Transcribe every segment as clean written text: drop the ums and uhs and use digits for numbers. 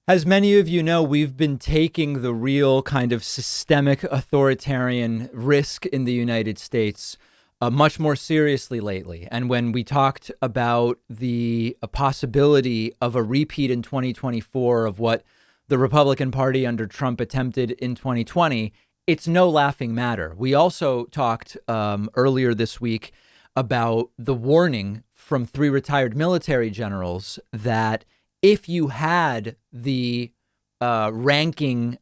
As many of you know, we've been taking the real kind of systemic authoritarian risk in the United States much more seriously lately. And when we talked about the possibility of a repeat in 2024 of what the Republican Party under Trump attempted in 2020, it's no laughing matter. We also talked earlier this week about the warning from 3 retired military generals that if you had the ranking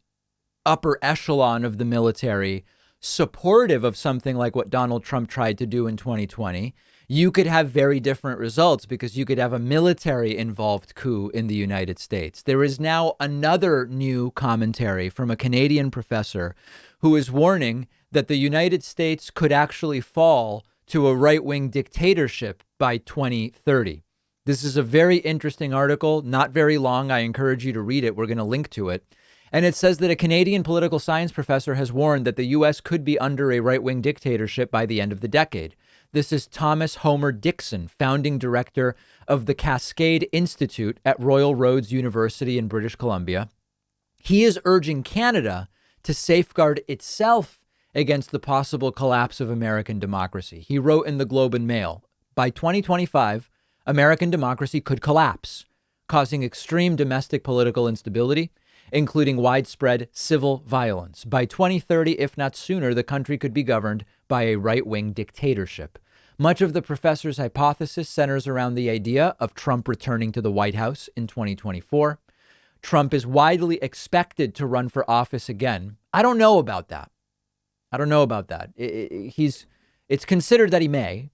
upper echelon of the military supportive of something like what Donald Trump tried to do in 2020, you could have very different results because you could have a military involved coup in the United States. There is now another new commentary from a Canadian professor who is warning that the United States could actually fall to a right-wing dictatorship by 2030. This is a very interesting article, not very long. I encourage you to read it. We're going to link to it. And it says that a Canadian political science professor has warned that the U.S. could be under a right-wing dictatorship by the end of the decade. This is Thomas Homer-Dixon, founding director of the Cascade Institute at Royal Roads University in British Columbia. He is urging Canada to safeguard itself against the possible collapse of American democracy. He wrote in the Globe and Mail, by 2025, American democracy could collapse, causing extreme domestic political instability, including widespread civil violence. By 2030, if not sooner, the country could be governed by a right-wing dictatorship. Much of the professor's hypothesis centers around the idea of Trump returning to the White House in 2024. Trump is widely expected to run for office again. I don't know about that. It's considered that he may.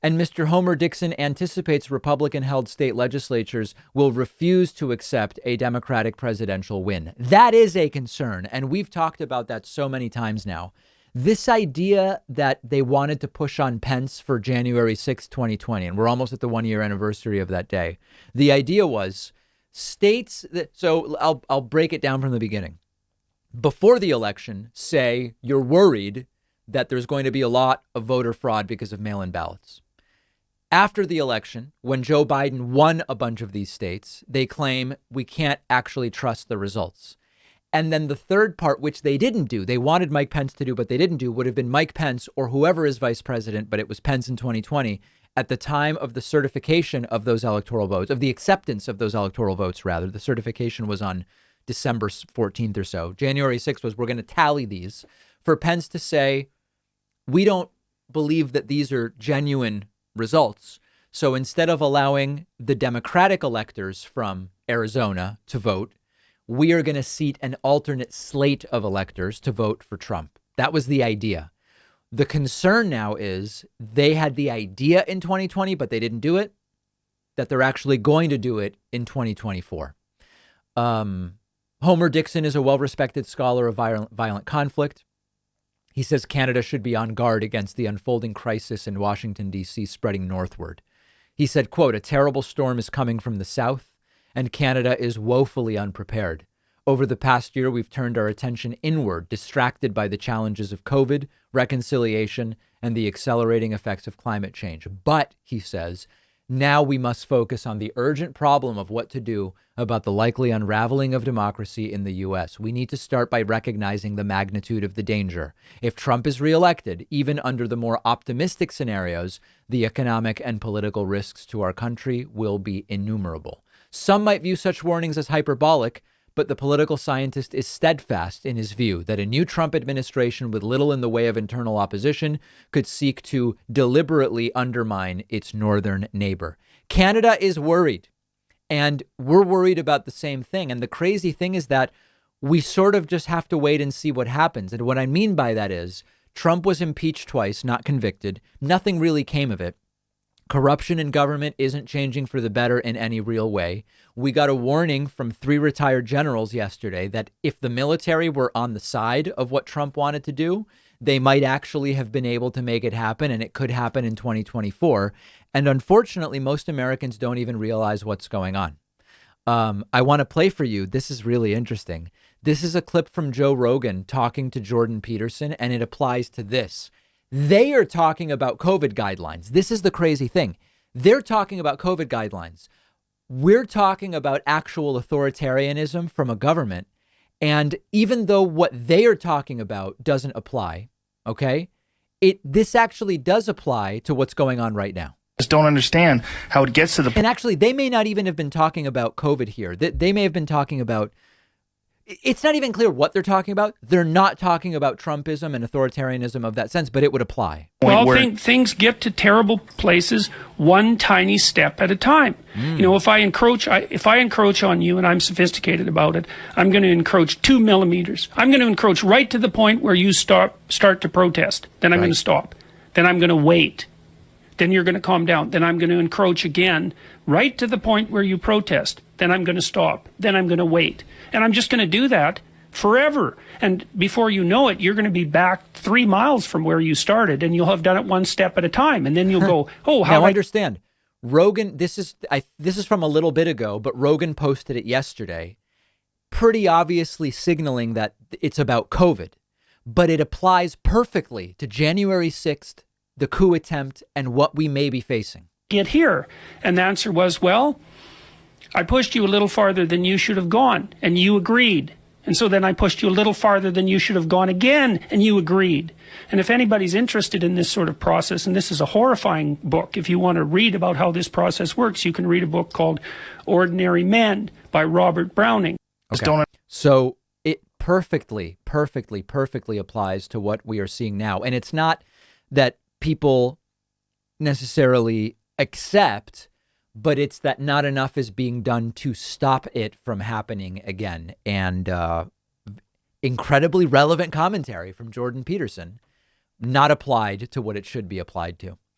And Mr. Homer-Dixon anticipates Republican-held state legislatures will refuse to accept a Democratic presidential win. That is a concern. And we've talked about that so many times now. This idea that they wanted to push on Pence for January 6, 2020, and we're almost at the 1-year anniversary of that day. The idea was states that, so I'll break it down from the beginning. Before the election, say you're worried that there's going to be a lot of voter fraud because of mail-in ballots. After the election, when Joe Biden won a bunch of these states, they claim we can't actually trust the results. And then the third part, which they didn't do, they wanted Mike Pence to do, but they didn't do, would have been Mike Pence or whoever is vice president, but it was Pence in 2020 at the time of the certification of those electoral votes, of the acceptance of those electoral votes, rather. The certification was on December 14th or so. January 6th was, we're going to tally these, for Pence to say, we don't believe that these are genuine results. So instead of allowing the Democratic electors from Arizona to vote, we are going to seat an alternate slate of electors to vote for Trump. That was the idea. The concern now is they had the idea in 2020, but they didn't do it, that they're actually going to do it in 2024. Homer-Dixon is a well-respected scholar of violent conflict. He says Canada should be on guard against the unfolding crisis in Washington, D.C. spreading northward. He said, quote, a terrible storm is coming from the south, and Canada is woefully unprepared. Over the past year, we've turned our attention inward, distracted by the challenges of COVID, reconciliation, and the accelerating effects of climate change. But, he says, now we must focus on the urgent problem of what to do about the likely unraveling of democracy in the U.S. We need to start by recognizing the magnitude of the danger. If Trump is reelected, even under the more optimistic scenarios, the economic and political risks to our country will be innumerable. Some might view such warnings as hyperbolic, but the political scientist is steadfast in his view that a new Trump administration with little in the way of internal opposition could seek to deliberately undermine its northern neighbor. Canada is worried, and we're worried about the same thing. And the crazy thing is that we sort of just have to wait and see what happens. And what I mean by that is Trump was impeached twice, not convicted. Nothing really came of it. Corruption in government isn't changing for the better in any real way. We got a warning from 3 retired generals yesterday that if the military were on the side of what Trump wanted to do, they might actually have been able to make it happen, and it could happen in 2024. And unfortunately, most Americans don't even realize what's going on. I want to play for you. This is really interesting. This is a clip from Joe Rogan talking to Jordan Peterson, and it applies to this. They are talking about COVID guidelines. This is the crazy thing. They're talking about COVID guidelines. We're talking about actual authoritarianism from a government. And even though what they are talking about doesn't apply, okay, this actually does apply to what's going on right now. Just don't understand how it gets to the point. And actually, they may not even have been talking about COVID here. They may have been talking about, it's not even clear what they're talking about. They're not talking about Trumpism and authoritarianism of that sense, but it would apply. Well, things get to terrible places one tiny step at a time. You know, if I encroach on you and I'm sophisticated about it, I'm going to encroach 2 millimeters. I'm going to encroach right to the point where you start to protest. Then I'm going to stop. Then I'm going to wait. Then you're going to calm down. Then I'm going to encroach again, right to the point where you protest. Then I'm going to stop. Then I'm going to wait. And I'm just going to do that forever. And before you know it, you're going to be back 3 miles from where you started, and you'll have done it one step at a time. And then you'll go, oh, how now, understand. Rogan, this is from a little bit ago, but Rogan posted it yesterday, pretty obviously signaling that it's about COVID, but it applies perfectly to January 6th, the coup attempt, and what we may be facing. Get here. And the answer was, well, I pushed you a little farther than you should have gone, and you agreed. And so then I pushed you a little farther than you should have gone again, and you agreed. And if anybody's interested in this sort of process, and this is a horrifying book, if you want to read about how this process works, you can read a book called Ordinary Men by Robert Browning. Okay. So it perfectly applies to what we are seeing now. And it's not that people necessarily accept, but it's that not enough is being done to stop it from happening again. And incredibly relevant commentary from Jordan Peterson, not applied to what it should be applied to.